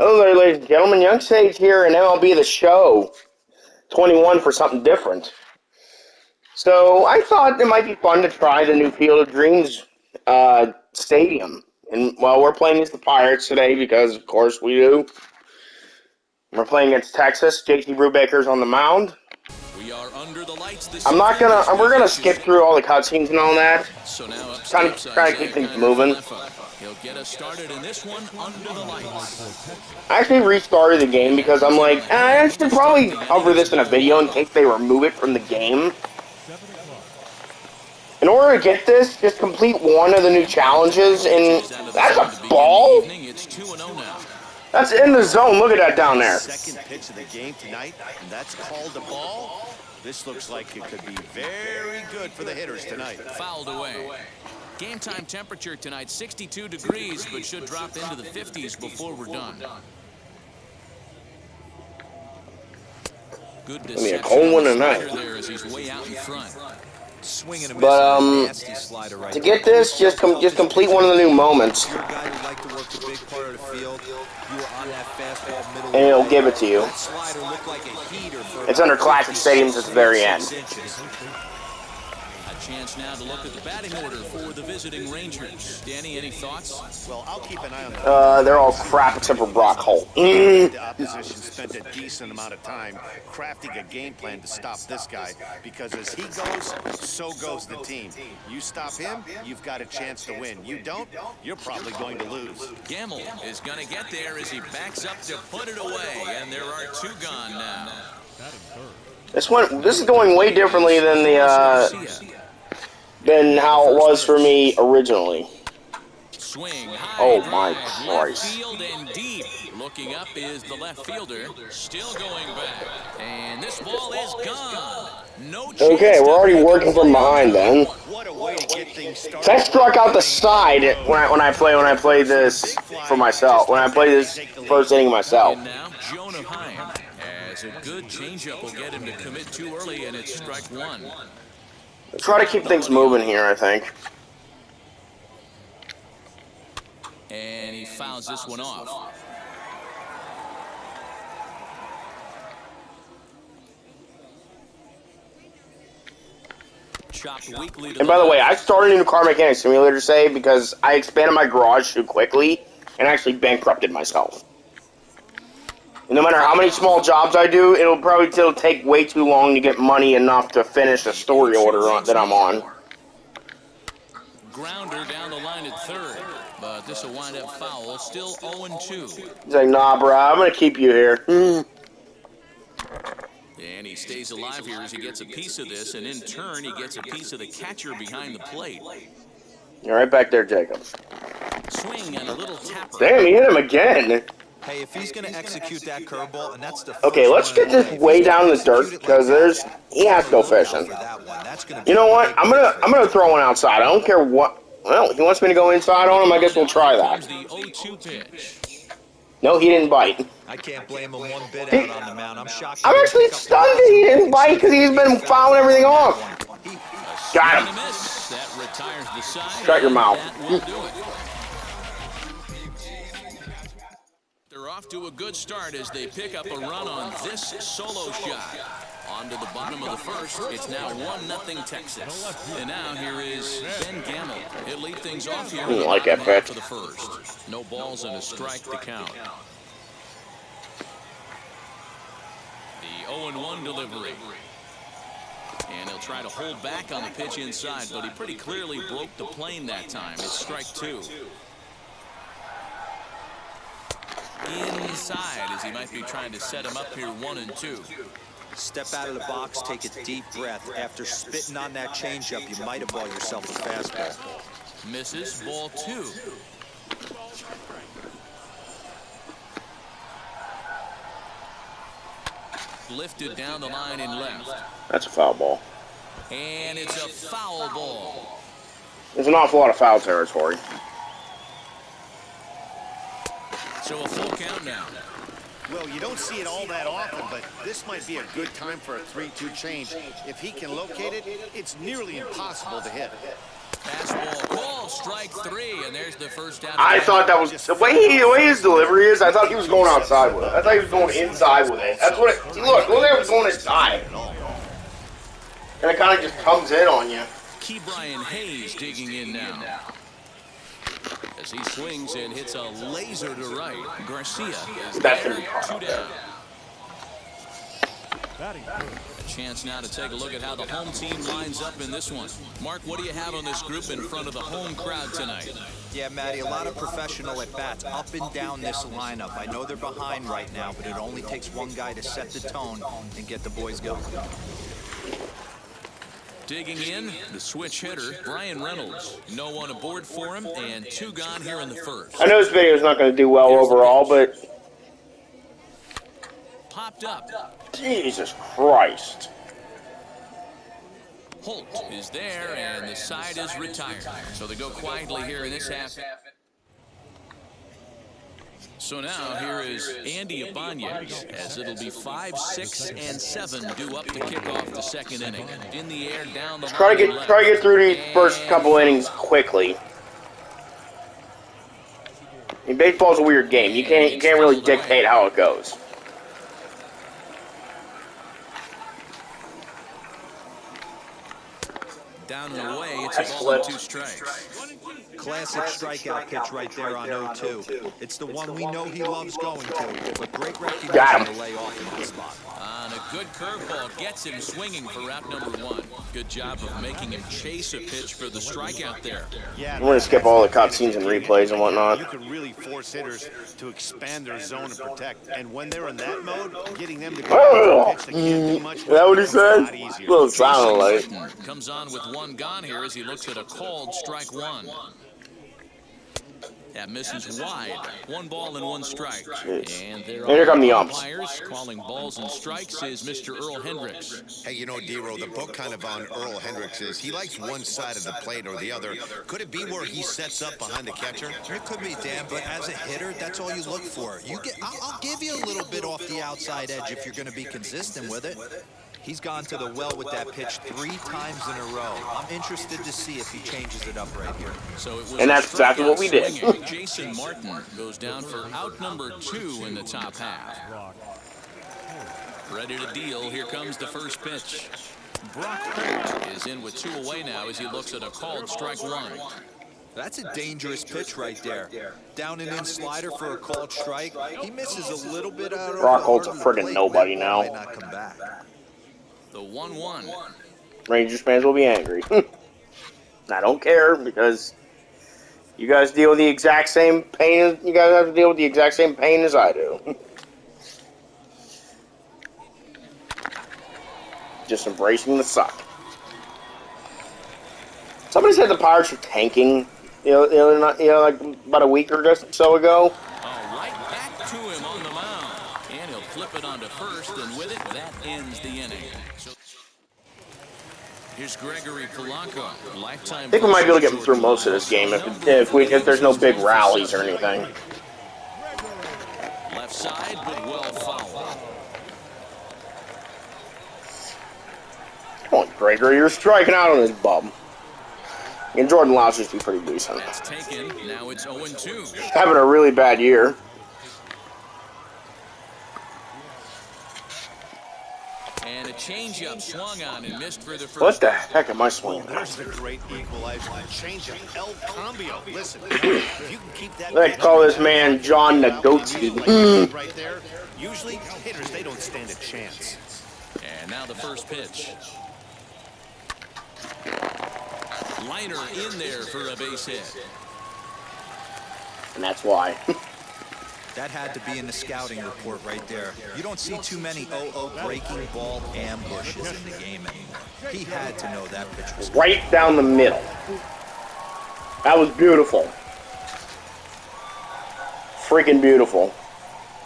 Hello there, ladies and gentlemen. Young Sage here in MLB The Show 21 for something different. So I thought it might be fun to try the new Field of Dreams stadium. And, well, we're playing against the Pirates today because, of course, we do. We're playing against Texas. JT Brubaker's on the mound. We are under the lights this we're gonna skip through all the cutscenes and all that. So now Trying to keep things moving. He'll get us started in this one under the lights. I actually restarted the game because I'm like, I should probably cover this in a video in case they remove it from the game. In order to get this, just complete one of the new challenges, and that's a ball? That's in the zone. Look at that down there. Second pitch of the game tonight, and that's called a ball. This looks like it could be very good for the hitters tonight. Fouled away. Game time temperature tonight, 62 degrees, but should drop into the 50s before we're done. Good deception. Give me a cold one tonight. There as he's way out in front. But to get this, just complete one of the new moments, and it'll give it to you. It's under Classic Stadiums at the very end. Chance now to look at the batting order for the visiting Rangers. Danny, any thoughts? Well, I'll keep an eye on they're all crap except for Brock Holt. The opposition spent a decent amount of time crafting a game plan to stop this guy, because as he goes, so goes the team. You stop him, you've got a chance to win. You don't, you're probably going to lose. Gamble is going to get there as he backs up to put it away, and there are two gone now. This is going way differently than than how it was for me originally. Swing oh my Christ. Field and deep. Looking up is the left fielder. Still going back. And this ball is gone. No okay, we're already working from behind then. What a way to get things started. I struck out the side when I play this for myself. When I play this first inning myself. And now Jonah Heim has a good changeup will get him to commit too early, and it's strike one. Try to keep things moving here, I think. And he fouls this one off. Chopped weakly. And by the way, I started a new car mechanic simulator today because I expanded my garage too quickly and actually bankrupted myself. And no matter how many small jobs I do, it'll probably still take way too long to get money enough to finish the story order that I'm on. Grounder down the line at third, but this will wind up foul. Still 0-2. He's like, nah, bro, I'm gonna keep you here. And he stays alive here as he gets a piece of this, and in turn, he gets a piece of the catcher behind the plate. You're right back there, Jacob. Swing and a little tapper. Damn, he hit him again. Hey, if he's going to execute that curveball, and that's the okay, let's get this way down in the dirt because he has to go fishing. You know what? I'm gonna throw one outside. I don't care what. Well, he wants me to go inside on him. I guess we'll try that. No, he didn't bite. I can't blame him one bit out on the mound. I'm shocked. I'm actually stunned that he didn't bite because he's been fouling everything off. Got him. Shut your mouth. They're off to a good start as they pick up a run on this solo shot. On to the bottom of the first. It's now 1-0 Texas. And now here is Ben Gamble. He'll lead things off here. Like that pitch. For the first. No balls and a strike to count. The 0-1 delivery. And he'll try to hold back on the pitch inside, but he pretty clearly broke the plane that time. It's strike two. Inside as he might be trying to set him up here 1-2. Step out of the box, take a deep breath. After spitting on that changeup, you might have bought yourself a fastball. Misses, ball two. Lifted down the line in left. That's a foul ball. And it's a foul ball. There's an awful lot of foul territory. So a full count now. Well, you don't see it all that often, but this might be a good time for a 3-2 change. If he can locate it, it's nearly impossible to hit. Fastball call, strike 3, and there's the first out. I thought that was the way his delivery is. I thought he was going outside with it. I thought he was going inside with it. That's what it. See, look like he was going inside, and it kind of just comes in on you. Key Brian Hayes digging in now. As he swings and hits a laser to right. Garcia is That's there, gonna be hard 2 out down. A chance now to take a look at how the home team lines up in this one. Mark, what do you have on this group in front of the home crowd tonight? Yeah, Matty, a lot of professional at-bats up and down this lineup. I know they're behind right now, but it only takes one guy to set the tone and get the boys going. Digging in, the switch hitter, Brian Reynolds. No one aboard for him, and 2 gone here in the first. I know this video is not going to do well overall, but Popped up. Jesus Christ. Holt is there, and the side is retired. So they go quietly here in this half. So now here is Andy Ibanez, as it'll be 5, 6, and 7 due up to kick off the second inning. In the air, down the line. Try to get through these first couple innings quickly. I mean, baseball's a weird game. You can't really dictate how it goes. Down and away, it's a ball and 2 strikes. Classic strikeout pitch right there on 0-2. It's the one we know he loves going to, but great recognition to lay off in that spot. On a good curveball, gets him swinging for route number 1. Good job of making him chase a pitch for the strikeout there. Yeah, I'm going to skip all the cutscenes and replays and whatnot. You can really force hitters to expand their zone and protect. And when they're in that mode, getting them to go pitch that can't do much. Is that what he said? A lot easier. Little sound like. Comes on with 1 gone here as he looks at a called strike 1. That misses wide. 1 ball and 1 strike. And here come the umps. Umpires calling balls and strikes is Mr. Earl Hendricks. Hey, you know, D-Row, the book kind of on Earl Hendricks is he likes one side of the plate or the other. Could it be where he sets up behind the catcher? It could be, Dan, but as a hitter, that's all you look for. I'll give you a little bit off the outside edge if you're going to be consistent with it. He's gone to the well with that pitch 3 times in a row. I'm interested to see if he changes it up right here. So it was And that's exactly what we did. Jason Martin goes down for out number 2 in the top half. Ready to deal. Here comes the first pitch. Brock Holt is in with 2 away now as he looks at a called strike 1. That's a dangerous pitch right there. Down and in slider for a called strike. He misses a little bit out of Brock Holt's a friggin' nobody now. Might not come back. The 1-1. Rangers fans will be angry. I don't care because you guys deal with the exact same pain. You guys have to deal with the exact same pain as I do. Just embracing the suck. Somebody said the Pirates are tanking. Like about a week or so ago. Right back to him on the mound, and he'll flip it onto first, and with it, that ends the inning. So here's Gregory Polanco, lifetime. I think we might be able to get through most of this game if there's no big rallies or anything. Left side, but well fouled. Come on, Gregory, you're striking out on this bum. And Jordan Lyles used to be pretty decent. That's taken. Now it's 0-2. Having a really bad year. And a changeup swung on and missed for the first. What the heck am I swinging? There's the great equalizer. Changeup, El Cambio. Listen, if you can keep that. Let's call this man John Nagotsky. Right there. Usually hitters, they don't stand a chance. And now the first pitch. Liner in there for a base hit. And that's why. That had to be in the scouting report right there. You don't see too many 0-0 breaking ball ambushes in the game anymore. He had to know that pitch was Right down the middle. That was beautiful. Freaking beautiful.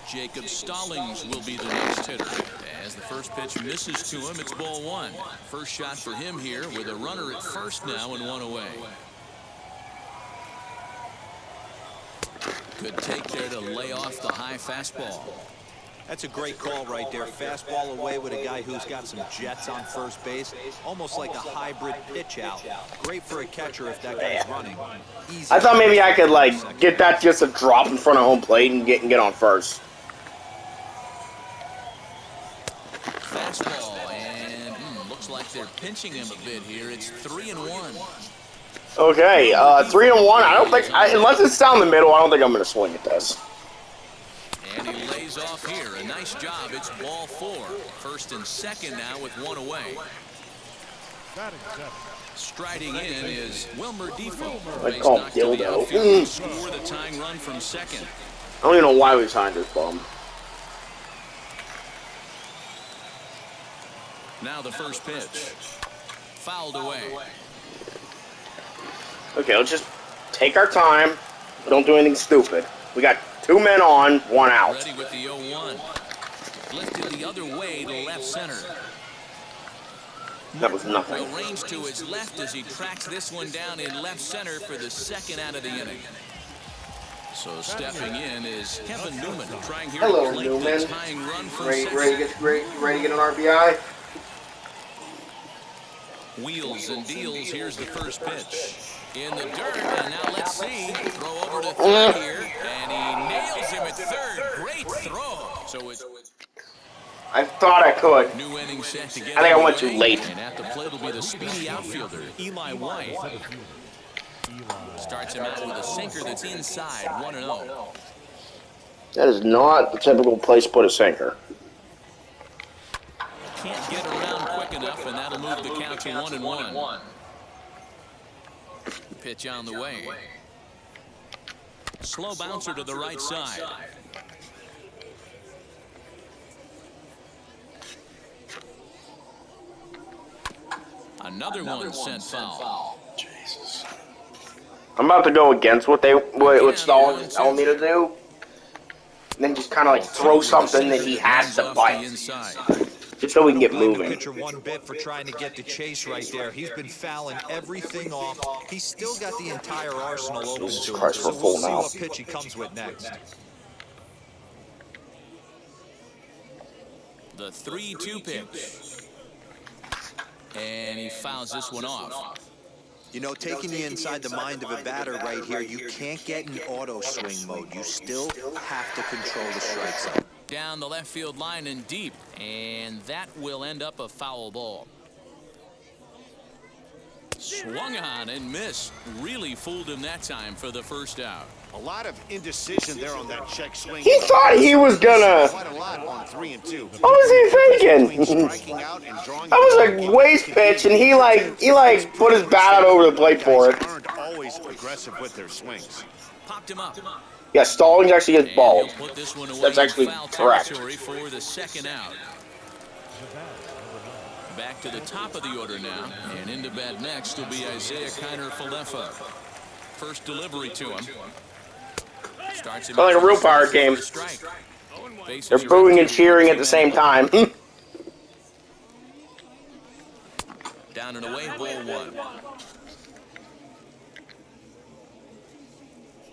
Jacob Stallings will be the next hitter. As the first pitch misses to him, it's ball 1. First shot for him here with a runner at first now and 1 away. Good take there to lay off the high fastball. That's a great call right there. Fastball away with a guy who's got some jets on first base. Almost like a hybrid pitch out. Great for a catcher if that guy's running. Easy. I thought maybe I could, like, get that just a drop in front of home plate and get on first. Fastball, and looks like they're pinching him a bit here. It's 3-1. Okay, 3-1. I don't think, unless it's down the middle, I don't think I'm going to swing at this. And he lays off here. A nice job. It's ball 4. First and second now with 1 away. Striding in is Wilmer Defoe. I call him Dildo. Score the tying run from second. I don't even know why we signed this bum. Now the first pitch. Fouled away. Okay, let's just take our time. Don't do anything stupid. We got 2 men on, 1 out. Ready with the 0-1. Lifted the other way to left center. That was nothing. Will range to his left as he tracks this one down in left center for the second out of the inning. So stepping in is Kevin Newman, trying here Hello, to plate Newman. the tying run from Ready second. to get an RBI? Wheels and deals. Here's the first pitch. In the dirt, and now let's see. Throw over to third here, and he nails him at third. Great throw. So it's I thought I could. new inning set to get I think I went underway. too late. And at the plate will be the speedy outfielder, Eli White. Starts him out with a sinker that's inside, 1-0. That is not the typical place to put a sinker. Can't get around quick enough, and that'll move the count to 1-1. Pitch on the way. Slow bouncer to the right side. Another one sent foul. Jesus. I'm about to go against what Stalin is telling me to do. And then just kind of like throw something that he has to bite. Just so we can get moving. Pitcher one bit for trying to get the chase right there. He's been fouling everything off. He's still got the entire arsenal open Jesus to him. Christ, So we're we'll full see now. what pitch he comes with next. The 3-2 pitch. And he fouls this one off. You know, taking you inside the mind of a batter right here, you can't get in auto swing mode. You still have to control the strike zone. Down the left field line and deep, and that will end up a foul ball. Swung on and missed. Really fooled him that time for the first out. A lot of indecision there on that check swing. He thought he was gonna. Quite a lot on 3 and 2. What was he thinking? Between striking out and drawing That was a waste pitch, and he put his bat out over the plate for it. Guys aren't always aggressive with their swings. Popped him up. Yeah, Stallings actually gets And bald. he'll put this one away That's in actually foul correct. territory for the second out. Back to the top of the order now, and into bat next will be Isaiah Kiner-Falefa. First delivery to him. Starts him Sounds like a real Pirate game. They're booing and cheering at the same time. Down and away, ball 1.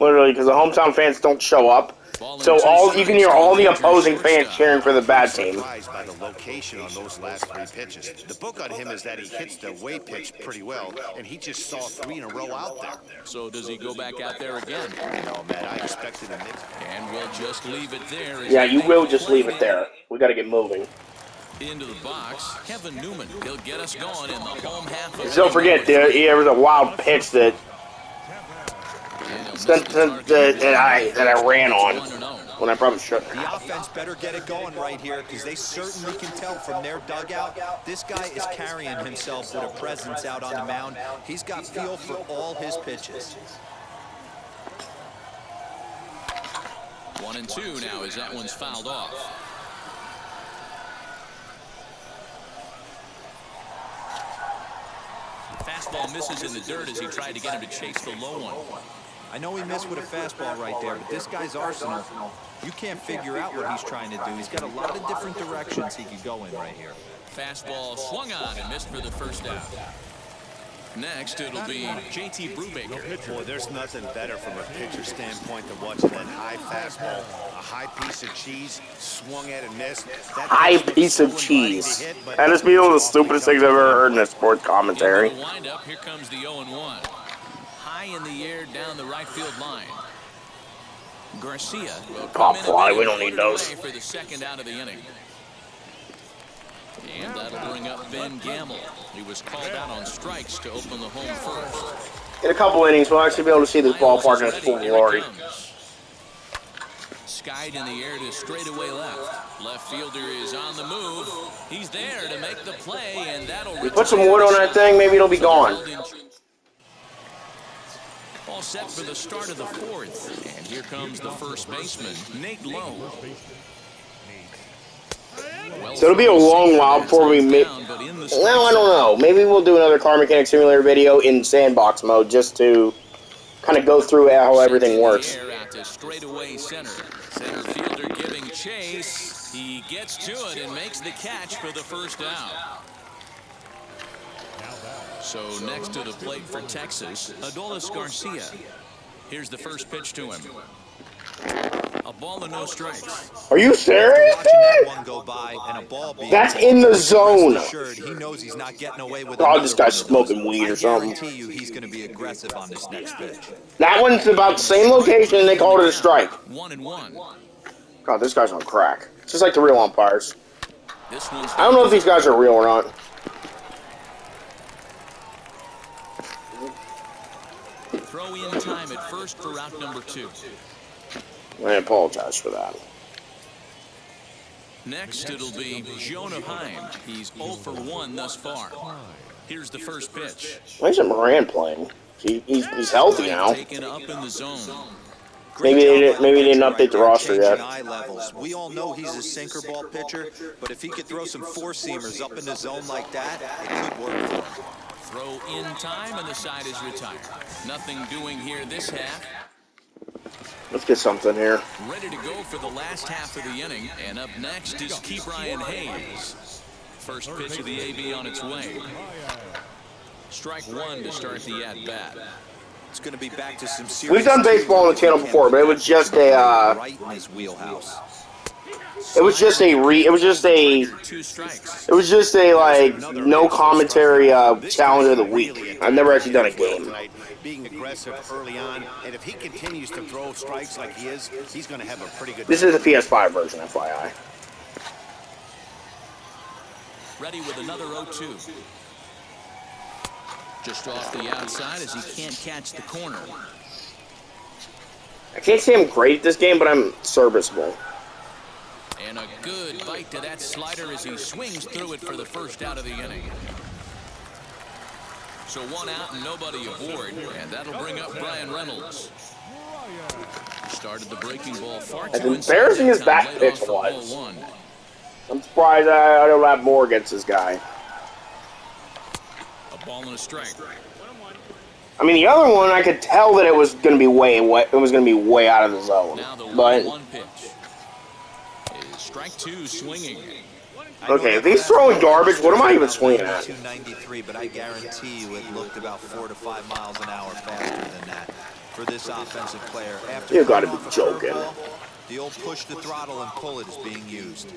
Literally, because the hometown fans don't show up. So you can hear all the opposing fans cheering for the bad team. Surprised by the location on those last 3 pitches. The book on him is that he hits the away pitch pretty well, and he just saw 3 in a row out there. So does he go back out there again? No, man, I expected him. And we'll just leave it there. Yeah, you will just leave it there. We got to get moving. Into the box, Kevin Newman. He'll get us going in the home half of. Don't forget, there was a wild pitch that I ran on when I probably shouldn't. The offense better get it going right here because they certainly can tell from their dugout. This guy is carrying himself with a presence out on the mound. He's got feel for all his pitches. 1-2 now as that one's fouled off. Fastball misses in the dirt as he tried to get him to chase the low one. I know he missed with a fastball right there, but this guy's arsenal, you can't figure out what he's trying to do. He's got a lot of different directions he could go in right here. Fastball swung on and missed for the first out. Next, it'll be JT Brubaker. Boy, there's nothing better from a pitcher standpoint than watching that high fastball, a high piece of cheese, swung at and missed. That High pitch piece looked of so inviting to cheese. hit, but That is one of the stupidest things I've ever heard in a sports commentary. Into the windup, here comes the 0-1. High in the air down the right field line. Garcia will Pop come in fly, and we don't put need it those. away for the second out of the inning. And that'll bring up Ben Gamble. He was called out on strikes to open the home first. In a couple innings, we'll actually be able to see this ballpark in its full glory. Skied in the air to straightaway left. Left fielder is on the move. He's there to make the play, and that'll We put some wood on that thing, maybe it'll be gone. All set for the start of the fourth. And here comes the first baseman, Nate Lowe. So it'll be a long while before we make... Well, I don't know. Maybe we'll do another Car Mechanic Simulator video in sandbox mode just to kind of go through how everything works. Straightaway center fielder giving chase. He gets to it and makes the catch for the first out. So next to the plate for Texas, Adolis Garcia. Here's the first pitch to him. A ball and no strikes. Are you serious? That's in the zone. He knows he's not getting away with Oh, this guy's smoking weed or something. I guarantee you he's going to be aggressive on this next pitch. That one's about the same location and they called it a strike. 1-1. God, this guy's on crack. It's just like the real umpires. This one's I don't know if these guys are real or not. throw in time at first for route number 2. I apologize for that. Next, it'll be Jonah Heim. He's 0 for 1 thus far. Here's the first pitch. Why isn't Moran playing? He's healthy now. Taken up in the zone. Maybe they didn't update the roster yet. Eye levels. We all know he's a sinker ball pitcher, but if he could throw some four-seamers up in the zone like that, it could work for him. Throw in time, and the side is retired. Nothing doing here this half. Let's get something here. Ready to go for the last half of the inning, and up next is Ke'Bryan Hayes. First pitch of the AB on its way. Strike 1 to start the at-bat. It's going to be back to some serious. We've done baseball on the channel before, but it was just a right in his wheelhouse. it was just a like no commentary challenge of the week. I've never actually done a game. Being aggressive early on, and if he continues to throw strikes like he is, he's going to have a pretty good. This is the PS5 version, FYI. Ready with another 0-2. Just off the outside as he can't catch the corner. I can't say I'm great at this game, but I'm serviceable. And a good bite to that slider as he swings through it for the first out of the inning. So 1 out and nobody aboard, and that'll bring up Brian Reynolds. Started the breaking ball far As too embarrassing as back pitch was, I'm surprised I don't have more against this guy. A ball and a strike. I mean, the other one, I could tell that it was going to be way out of the zone. Now the But 1-1 pitch is strike 2 swinging. okay, if he's throwing garbage, what am I even swinging at? 293, but I guarantee you it looked about 4 to 5 miles an hour faster than that for this offensive player. After You gotta be joking. The old push the throttle and pull it is being used.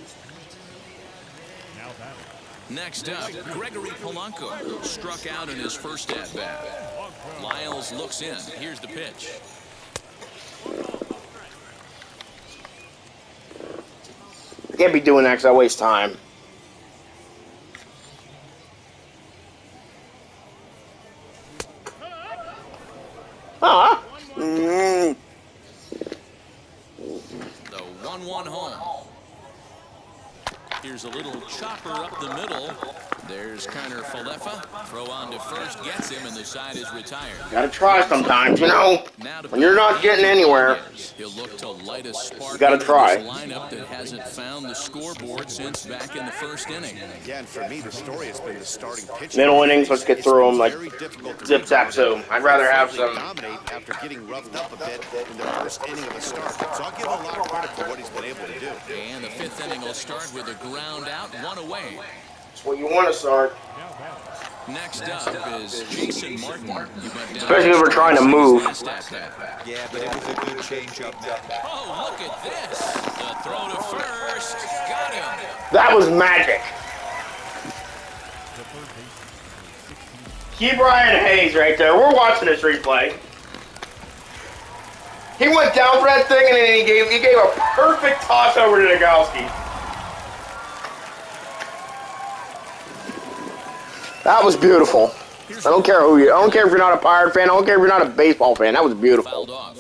Next up, Gregory Polanco struck out in his first at-bat. Lyles looks in. Here's the pitch. I can't be doing that because I waste time. Huh? The 1-1 home. Here's a little chopper up the middle. There's Connor Falefa. Throw on to first, gets him, and the side is retired. Gotta try sometimes, you know. When you're not getting anywhere, he'll look to light a spark. You gotta try. Lineup that hasn't found the scoreboard since back in the first inning. Yeah, and for me, the story has been the starting pitch. Middle innings, let's get through them like zip zap zoom. I'd rather have some. Dominate after getting roughed up a bit in the first inning of the start. So I'll give him a lot of credit for what he's been able to do. And the 5th inning will start with a ground out, 1 away. That's what you want to start. Next up is Jason Martin. He went down Especially if we're trying to move. Yeah, but it was a good changeup. Oh, look at this. The throw to first. Got him. That was magic. Keep Ryan Hayes right there. We're watching this replay. He went down for that thing, and then he gave a perfect toss over to Nagowski. That was beautiful. I don't care who you. I don't care if you're not a Pirate fan. I don't care if you're not a baseball fan. That was beautiful. Fouled off.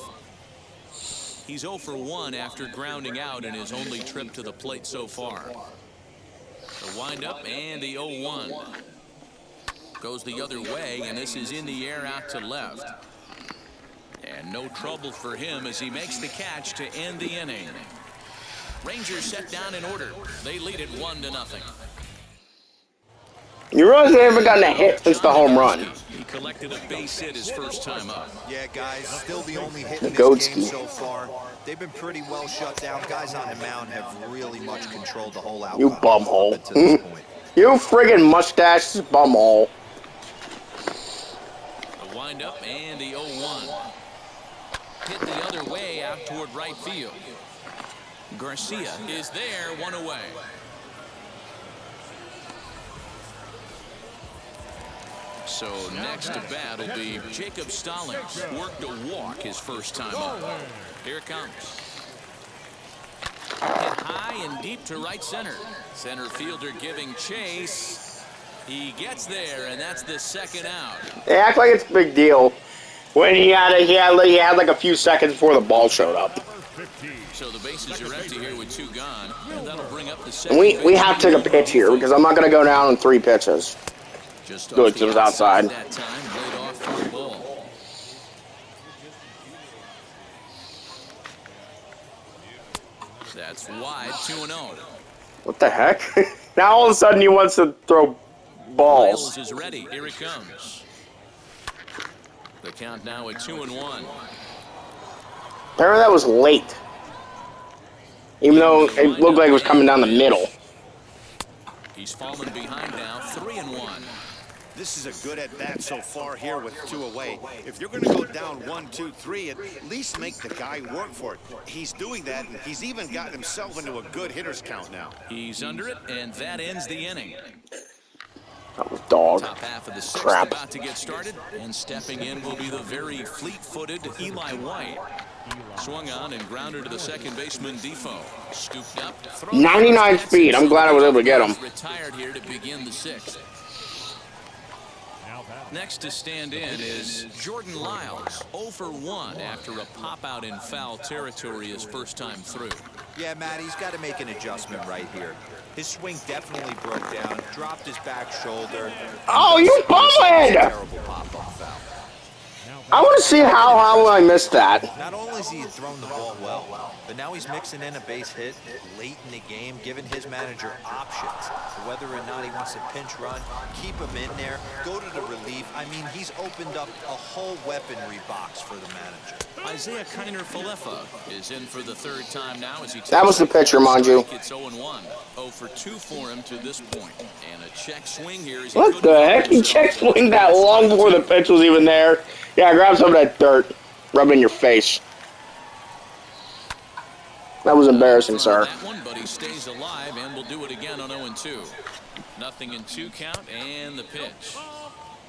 He's 0 for 1 after grounding out in his only trip to the plate so far. The windup and the 0-1. Goes the other way, and this is in the air out to left. And no trouble for him as he makes the catch to end the inning. Rangers set down in order. They lead it 1-0. You realize they haven't gotten a hit since the home run. He collected a base hit his first time up. Yeah, guys, still the only hit in this game so far. They've been pretty well shut down. Guys on the mound have really much controlled the whole outcome. You bumhole. To this point. You friggin' mustache bumhole. The windup and the 0-1. Hit the other way out toward right field. Garcia is there, 1 away. So next to bat will be Jacob Stalin. Worked a walk his first time up. Here it comes. Hit high and deep to right center. Center fielder giving chase. He gets there, and that's the second out. They act like it's a big deal. When he had like a few seconds before the ball showed up. So the bases are empty here with 2 gone. And that'll bring up the second. We have to take a pitch here because I'm not going to go down in 3 pitches. Just Good, it was outside. That time, laid off for the ball. That's wide, 2-0. What the heck? Now all of a sudden he wants to throw balls. Lyles is ready. Here it comes. The count now at 2-1. Apparently that was late. Even though it looked like it was coming down the middle. He's fallen behind now, 3-1. This is a good at-bat so far here with 2 away. If you're going to go down 1, 2, 3, at least make the guy work for it. He's doing that, and he's even gotten himself into a good hitter's count now. He's under it, and that ends the inning. That was dog. Top half of the 6th Crap. about to get started, and stepping in will be the very fleet-footed Eli White. Swung on and grounded to the second baseman Defoe. Scooped up. 99 speed. I'm glad I was able to get him. Retired here to begin the 6th. Next to stand in is Jordan Lyles, 0 for 1 after a pop-out in foul territory his first time through. Yeah, Matt, he's got to make an adjustment right here. His swing definitely broke down, dropped his back shoulder. Oh, you bumhead! Terrible pop-up foul. I want to see how I missed that. Not only has he thrown the ball well, but now he's mixing in a base hit late in the game, giving his manager options. Whether or not he wants to pinch run, keep him in there, go to the relief. I mean, he's opened up a whole weaponry box for the manager. Isaiah Kiner-Falefa is in for the 3rd time now as he takes That was the pitcher, mind you. It's 0-1. 0 for 2 for him to this point. And a check swing here. As What the heck? He check swinged that long before the pitch was even there. Yeah, grab some of that dirt. Rub it in your face. That was embarrassing, sir. That one, but he stays alive and will do it again on 0-2. Nothing in 2 count and the pitch.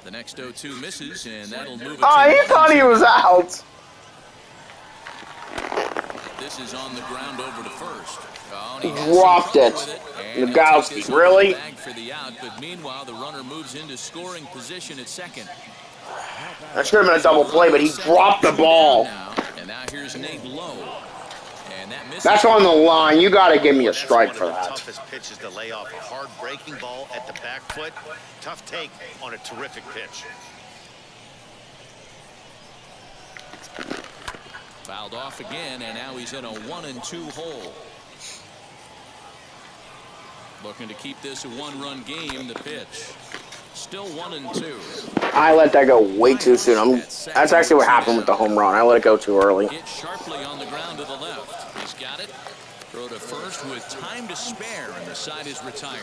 The next 0-2 misses, and that'll move it. Oh, he thought he was out. This is on the ground over to first. Oh, he Dropped it. Nagowski, really? For the out, but meanwhile, the runner moves into scoring position at second. That should have been a double play, but he dropped the ball. And now here's Nate Lowe. And that misses. That's on the line. You got to give me a strike for One of the that. toughest pitches to lay off. A hard breaking ball at the back foot. Tough take on a terrific pitch. Fouled off again, and now he's in a 1-2 hole. Looking to keep this a 1-run game. The pitch. Still 1-2. I let that go way too soon. That's actually what happened with the home run. I let it go too early. Hit sharply on the ground to the left. He's got it. Throw to first with time to spare, and the side is retired.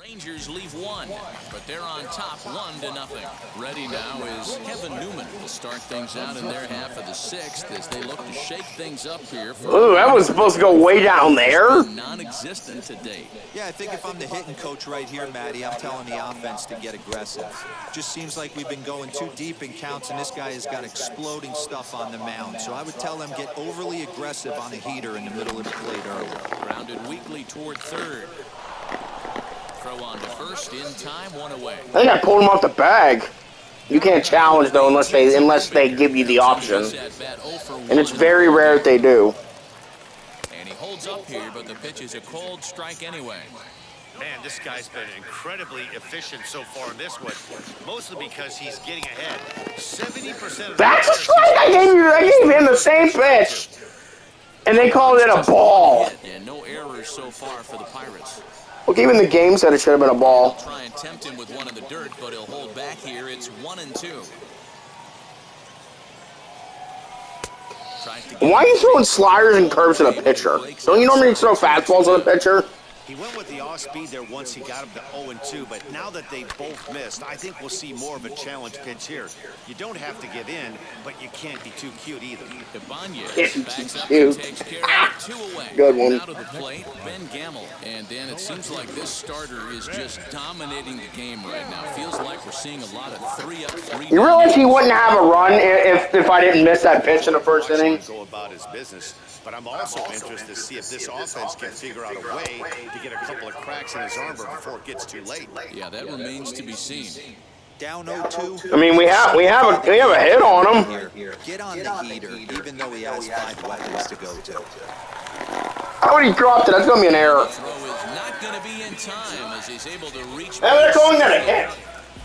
Rangers leave one, but they're on top 1-0. Ready now is Kevin Newman. Will start things out in their half of the 6th as they look to shake things up here. Ooh, that was supposed to go way down there. Non-existent to date. Yeah, I think if I'm the hitting coach right here, Matty, I'm telling the offense to get aggressive. Just seems like we've been going too deep in counts, and this guy has got exploding stuff on the mound. So I would tell them get overly aggressive on a heater in the middle of the plate early. Grounded weakly toward third. Throw on to first, in time, 1 away. I think I pulled him off the bag. You can't challenge though unless they give you the option, and it's very rare that they do. And he holds up here, but the pitch is a cold strike anyway. Man, this guy's been incredibly efficient so far in this one, mostly because he's getting ahead. 70% of That's a strike. I gave him the same pitch, and they called it a ball. And no errors so far for the Pirates. Look, even the game said it should have been a ball. Try and tempt him with one in the dirt, but he'll hold back here. It's 1-2. Why are you throwing sliders and curves at a pitcher? Don't you normally throw fastballs at a pitcher? He went with the off-speed there once he got him to 0-2, but now that they both missed, I think we'll see more of a challenge pitch here. You don't have to give in, but you can't be too cute either. Good one. Out of the plate, Ben Gamel. And Dan, it seems like this starter is just dominating the game right now. Feels like we're seeing a lot of 3-up, 3-down. You realize he wouldn't have a run if I didn't miss that pitch in the first inning? Go about his business, but I'm also interested to see if this offense can figure out a way to get a couple of cracks in his armor before it gets too late. Yeah, that remains to be seen. Down 0-2. I mean, we have a hit on him. Get on the heater, even though he has 5 weapons to go to. How would he drop it? That's going to be an error. Throw is not going to be in time as he's able to reach. They're calling that a hit.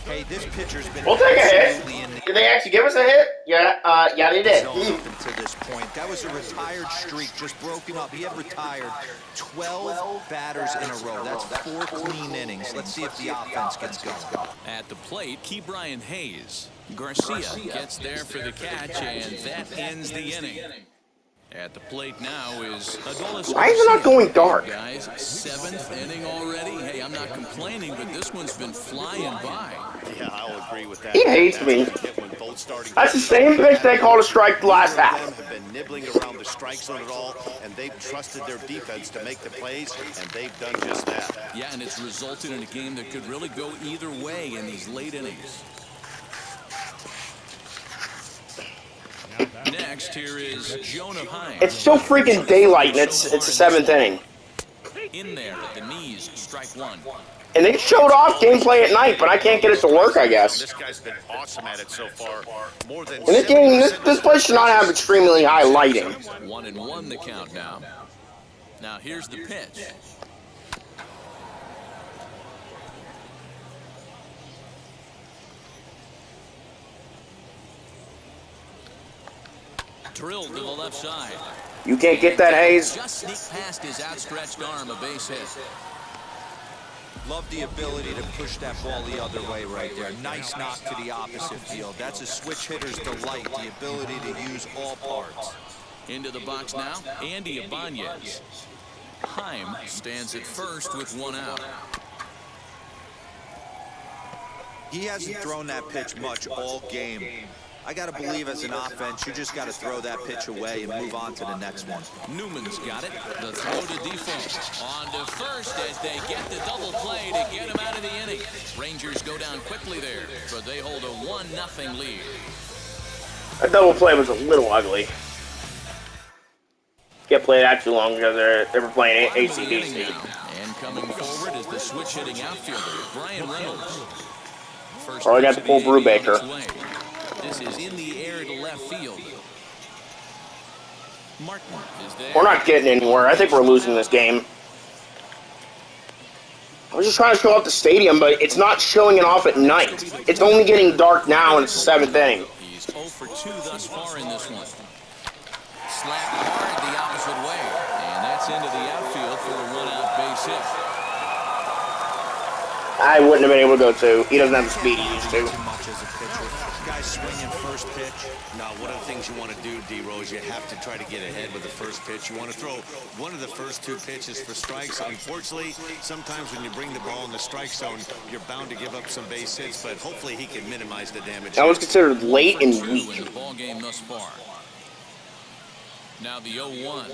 Hey, this pitcher's been We'll take a hit. Did they actually give us a hit? Yeah, yeah, they did. Up until this point, that was a retired streak, just broken up. He had retired 12 batters in a row. That's 4 clean innings. Let's see if the offense gets going. At the plate, Brian Hayes. Garcia gets there for the catch, and that ends the inning. At the plate now is Adolis. Why is it not going dark? Guys, 7th inning already. Hey, I'm not complaining, but this one's been flying by. Yeah, I'll agree with that. He hates me. That's the That's same pitch they called a strike the last half. Have been nibbling around the strike zone at all, and they've trusted their defense to make the plays, and they've done just that. Yeah, and it's resulted in a game that could really go either way in these late innings. Next, here is Jonah Hines. It's still freaking daylight, and it's the 7th inning. In there at the knees, strike 1. And they showed off gameplay at night, but I can't get it to work, I guess. This guy's been awesome at it so far. More than In this game, this place should not have extremely high lighting. 1-1 the count now. Now here's the pitch. Drilled to the left side. You can't get that, Hayes? Just sneak past his outstretched arm, a base hit. Love the ability to push that ball the other way right there. Nice knock to the opposite field. That's a switch hitter's delight, the ability to use all parts. Into the box now, Andy Ibanez. Heim stands at first with 1 out. He hasn't thrown that pitch much all game. I got to believe as an offense, you just got to throw that pitch away and move on to the next one. Newman's got it. The throw to Defoe. On to first as they get the double play to get him out of the inning. Rangers go down quickly there, but they hold a 1-0 lead. That double play was a little ugly. Can't play that too long because they were playing ACDC. And coming forward is the switch-hitting outfielder, Brian Reynolds. First I got to pull Brubaker. This is in the air to left field. Martin is there. We're not getting anywhere. I think we're losing this game. I was just trying to show off the stadium, but it's not showing it off at night. It's only getting dark now, and it's the 7th inning. He's 0 for 2 thus far in this one. Slapped hard the opposite way, and that's into the outfield for a 1-out base hit. I wouldn't have been able to go 2. He doesn't have the speed he used to. much as a pitcher. Guys swinging first pitch. Now, one of the things you want to do, D-Rose, you have to try to get ahead with the first pitch. You want to throw one of the first 2 pitches for strikes. Unfortunately, sometimes when you bring the ball in the strike zone, you're bound to give up some base hits, but hopefully he can minimize the damage. That was considered late and weak. In the ball game thus far. Now the 0-1.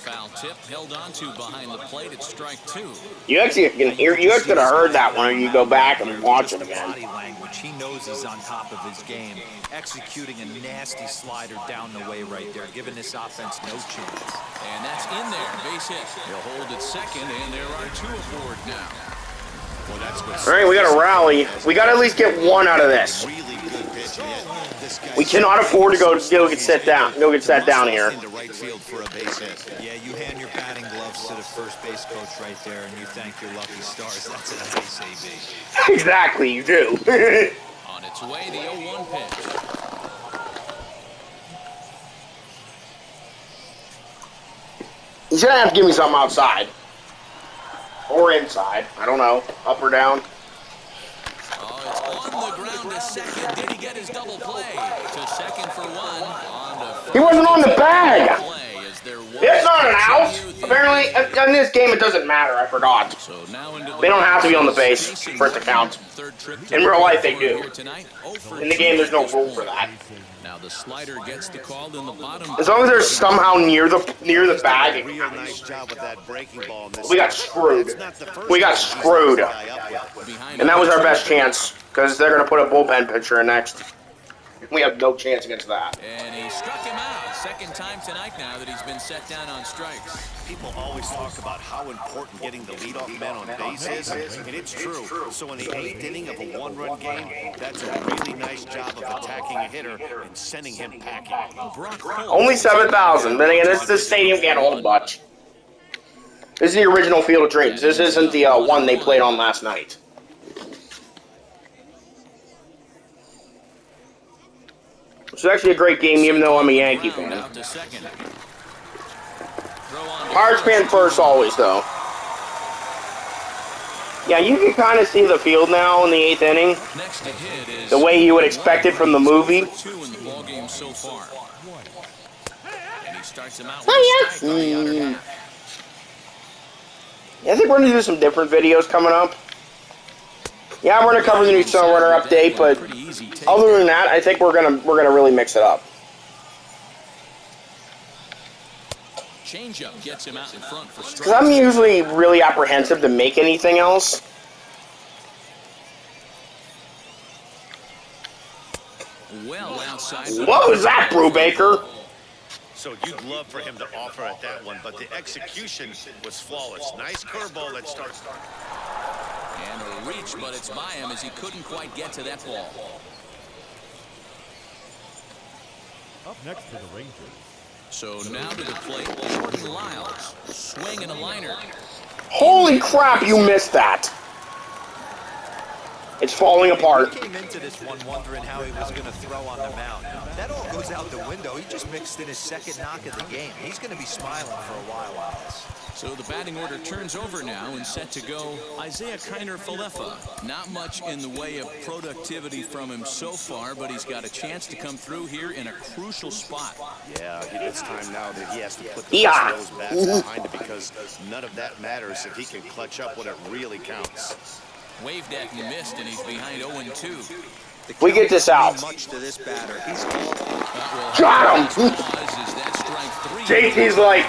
Foul tip held onto behind the plate at strike 2. You actually can hear. You actually could have heard that when you go back and watch it again. Body language. He knows he's on top of his game, executing a nasty slider down the way right there, giving this offense no chance. And that's in there. Base hit. He'll hold at second, and there are 2 aboard now. Well, that's All right, we got to rally. We got to at least get one out of this. really good pitch. We cannot afford to go get set down. Go get set down here. Into right field for a base hit. Yeah, you hand your batting gloves to the first base coach right there, and you thank your lucky stars. That's a nice AB. Exactly, you do. On its way, the 0-1 pitch. He's gonna have to give me something outside. Or inside. I don't know. Up or down. Oh, it's on the ground to second. Did he get his double play? To second for 1. On to first. He wasn't on the bag. Play as there was It's not an out. Apparently, in this game, it doesn't matter. I forgot. So now into They don't have to be on the base for it to count. In real life, they do. In the game, there's no rule for that. Now the slider gets the call in the bottom. As long as they're somehow near the bag, it Real counts. nice job with that breaking ball. In this We got screwed. We got screwed. And that was our best chance, because they're going to put a bullpen pitcher in next. We have no chance against that. And he struck him out. Second time tonight now that he's been set down on strikes. People always talk about how important getting the leadoff man on base is, and it's true. So in the 8th inning of a 1-run game, that's a really nice job of attacking a hitter and sending him packing. Only 7,000. But again, this stadium can't hold much. This is the original Field of Dreams. This isn't the one they played on last night. It's actually a great game, even though I'm a Yankee fan. Pirates fan first always, though. Yeah, you can kind of see the field now in the 8th inning. The way you would expect it from the movie. Oh, yeah. Yeah, I think we're going to do some different videos coming up. Yeah, we're going to cover the new SnowRunner update, but other than that, I think we're gonna really mix it up. Changeup gets him out in front for strike. Because I'm usually really apprehensive to make anything else. Well outside. What was that, Brubaker? So you'd love for him to offer at that one, but the execution was flawless. Nice curveball that starts. And a reach, but it's by him as he couldn't quite get to that ball. Up next for the Rangers. So now to the plate, Jordan Lyles. Swing and a liner. Holy crap, you missed that. It's falling apart. He came into this one wondering how he was going to throw on the mound. That all goes out the window. He just mixed in his second knock of the game. He's going to be smiling for a while on this. So the batting order turns over now and set to go Isaiah Kiner-Falefa. Not much in the way of productivity from him so far, but he's got a chance to come through here in a crucial spot. Yeah, it's time now that he has to put the rest of those bats behind it, because none of that matters if he can clutch up when it really counts. Waved at and missed, and he's behind 0-2. We get this out. Much to this batter. He's Got him. JT's like,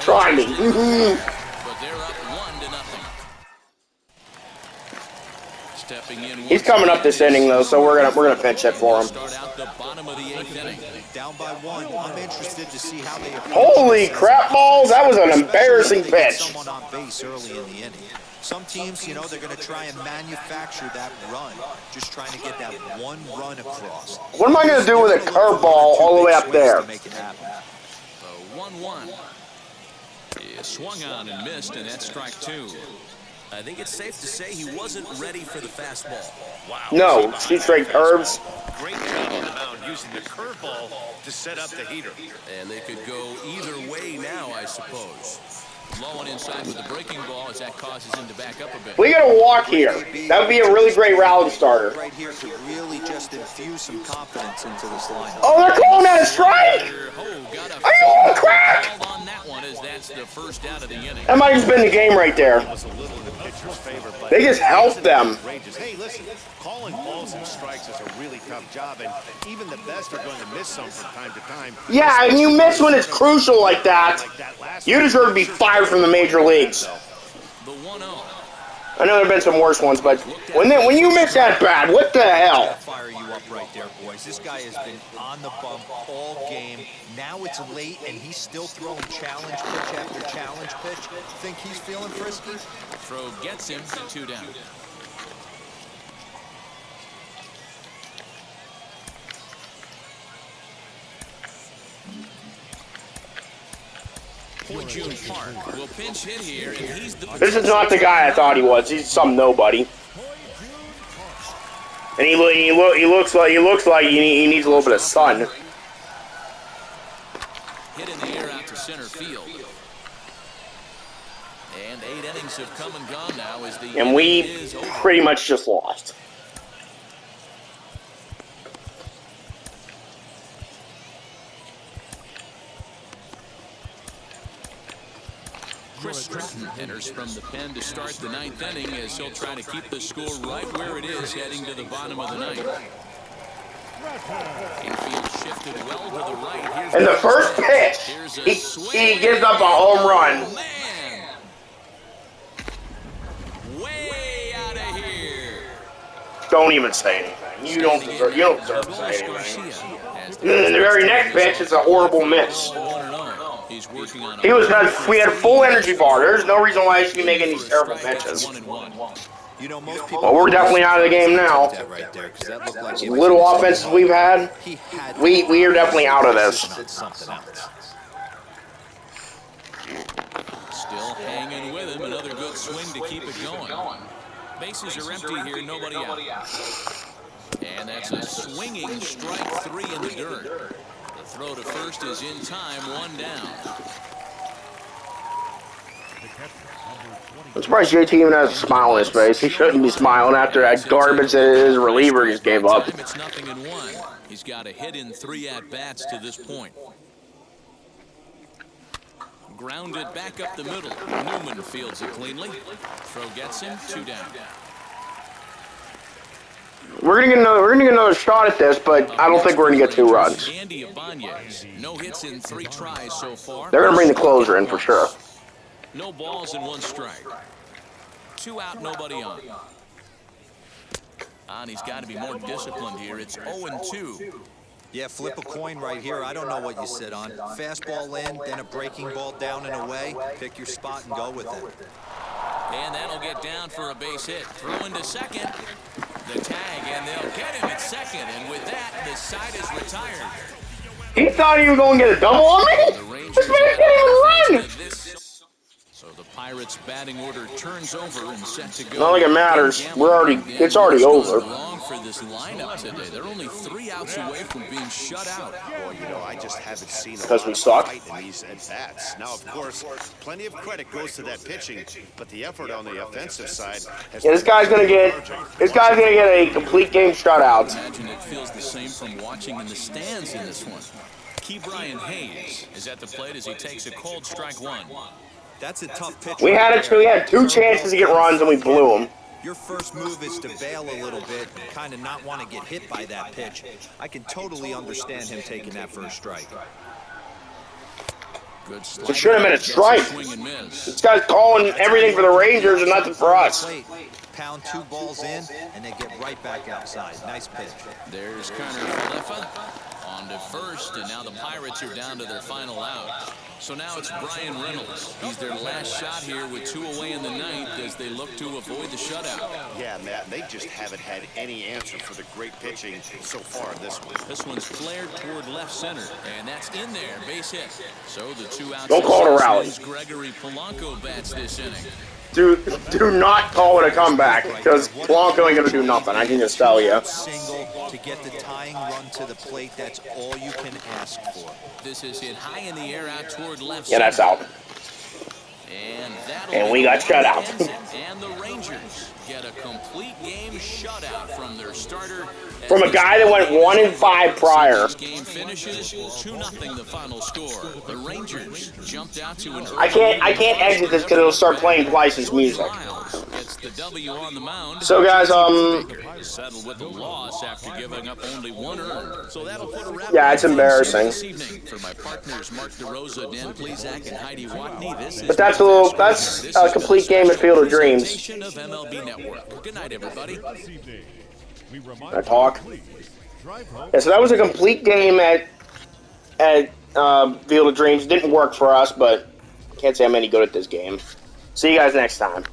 try me. But they're up 1-0. Stepping in. He's coming up this inning though, so we're gonna pinch hit for him. Start out the bottom of the 8th inning. down by 1. I'm interested to see how they approach. Holy crap balls! That was an embarrassing pitch. Someone on base early in the inning. Some teams, you know, they're going to try and manufacture that run, just trying to get that one run across. What am I going to do with a curveball all the way up there? So 1-1. He swung on and missed, and that's strike 2. I think it's safe to say he wasn't ready for the fastball. Wow. No, shoot straight curves. Great job on the mound using the curveball to set up the heater. And they could go either way now, I suppose. Low and inside with the breaking ball as that causes him to back up a bit. We got a walk here. That would be a really great rally starter. Right here to really just infuse some confidence into this lineup. Oh, they're calling that a strike! Are you on crack? On that one as that's the first out of the inning. That might have been the game right there. It was a little in the pitcher's favor, but They just helped them. Hey, listen, calling balls and strikes is a really tough job, and even the best are going to miss some from time to time. Yeah, and you miss when it's crucial like that. You deserve to be fired from the major leagues. The 1-0. I know there have been some worse ones, but when you miss that bad, what the hell? Fire you up right there, boys. This guy has been on the bump all game. Now it's late, and he's still throwing challenge pitch after challenge pitch. Think he's feeling frisky? Throw gets him, 2 down. June Park will pinch hit here, and he's the... This is not the guy I thought he was. He's some nobody. And he looks like he needs a little bit of sun. Hit in the air out to center field. And 8 innings have come and gone now as the... And we pretty much just lost. Chris Stratton enters from the pen to start the 9th inning as he'll try to keep the score right where it is heading to the bottom of the 9th. Infield shifted well to the right. And the first pitch, he gives up a home run. Man. Way out of here. Don't even say anything. You don't deserve to say anything. And the very next pitch is a horrible miss. We had a full energy bar. There's no reason why he should be making these terrible pitches. You know, most people. Well, we're definitely out of the game now. Right there, that looked like Little offenses we've had, we are definitely out of this. Something else. Still hanging with him. Another good swing to keep it going. Bases are empty here. Nobody out. And that's a swinging strike 3 in the dirt. The throw to first is in time. 1 down. I'm surprised JT even has a smile on his face. He shouldn't be smiling after that garbage that his reliever just gave up. It's 0-1. He's got a hit in 3 at-bats to this point. Grounded back up the middle. Newman fields it cleanly. Throw gets him. 2 down. We're gonna get another shot at this, but I don't think we're gonna get 2 runs. Andy Ibanez. No hits in 3 tries so far. They're gonna bring the closer in for sure. No balls and 1 strike. 2 out, nobody on. And he's got to be more disciplined here. It's 0-2. Yeah, flip a coin right here. I don't know what you sit on. Fastball in, then a breaking ball down and away. Pick your spot and go with it. And that'll get down for a base hit. Throw into second. The tag, and they'll get him at second. And with that, the side is retired. He thought he was going to get a double on me? This man can't even run! So the Pirates' batting order turns over and set to go. Not like it matters. It's already over. Long for this lineup today. They're only 3 outs away from being shut out. Well, you know, I just haven't seen Because we suck. fight in these at-bats. Now, of course, plenty of credit goes to that pitching, but the effort on the offensive side has Yeah, this guy's gonna get a complete game shutout. I imagine it feels the same from watching in the stands in this one. Key Brian Hayes is at the plate as he takes a cold strike 1. That's a tough pitch. We had 2 chances to get runs and we blew them. Your first move is to bail a little bit, kind of not want to get hit by that pitch. I can totally understand him taking that first strike. Good It should have been a strike. swing and miss. This guy's calling everything for the Rangers and nothing for us. Pound 2 balls in, and they get right back outside. Nice pitch. There's Connor Falefa on to first, and now the Pirates are down to their final out. So now it's Brian Reynolds. He's their last shot here with 2 away in the 9th as they look to avoid the shutout. Yeah, Matt, they just haven't had any answer for the great pitching so far in this one. This one's flared toward left center, and that's in there, base hit. So the 2 outs. Don't call it a rally. Gregory Polanco bats this inning. Do not call it a comeback, because Polanco ain't gonna do nothing. I can just tell you. Single to get the tying run to the plate. That's all you can ask for. This is hit high in the air out toward left Yeah, that's center. out. And we got shut out. And the Rangers get a complete game shutout from their starter. From a guy that went 1-5 prior. This game finishes 2-0 the final score. The Rangers jumped out to an I can't exit this because it'll start playing Lyles' music. Lyles gets the W on the mound. So guys, settled with the loss after giving up only 1 earned. So that'll put a wrap. Yeah, it's embarrassing. This evening for my partners Mark DeRosa, Dan Plezak, and Heidi Watney. But that's a complete game of Field of Dreams. Of MLB Network. Good night, everybody. I talk. Yeah, so that was a complete game at Field of Dreams. Didn't work for us, but can't say I'm any good at this game. See you guys next time.